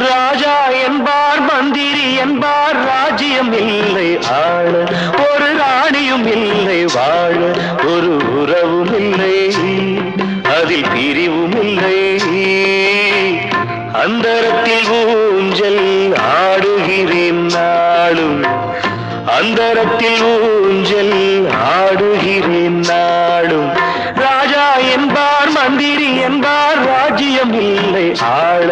ராஜா என்பார் மந்திரி என்பார் ராஜ்யம் இல்லை ஆள ஒரு ராணியும் இல்லை வாழ ஒரு உறவும் இல்லை அதில் பிரிவும் இல்லை அந்தரத்தில் ஊஞ்சல் ஆடுகிறேன் நாளும் அந்தரத்தில் ஊஞ்சல் ஆடுகிறேன் நாளும் ராஜா என்பார் மந்திரி என்பார் ராஜ்யம் இல்லை ஆள